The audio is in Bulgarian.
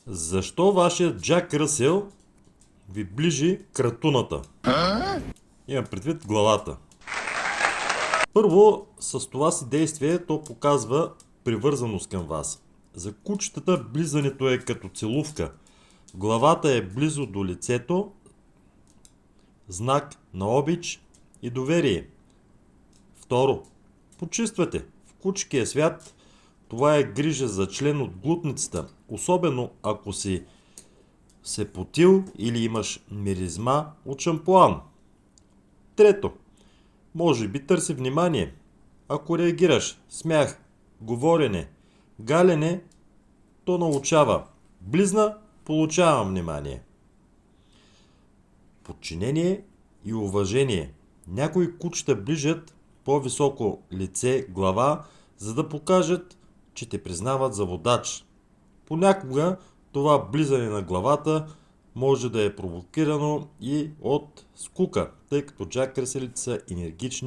Защо вашият Джак Ръсел ви ближи кратуната? Имам предвид главата. Първо, с това си действие то показва привързаност към вас. За кучетата близането е като целувка. Главата е близо до лицето, знак на обич и доверие. Второ, почиствате. В кучкия свят това е грижа за член от глутницата, особено ако си се потил или имаш миризма от шампуан. Трето, може би търси внимание. Ако реагираш, смях, говорене, галене, то научава. Близна, получавам внимание. Подчинение и уважение. Някои кучета ближат по-високо лице, глава, за да покажат, че те признават за водач. Понякога това близане на главата може да е провокирано и от скука, тъй като джак ръселите са енергични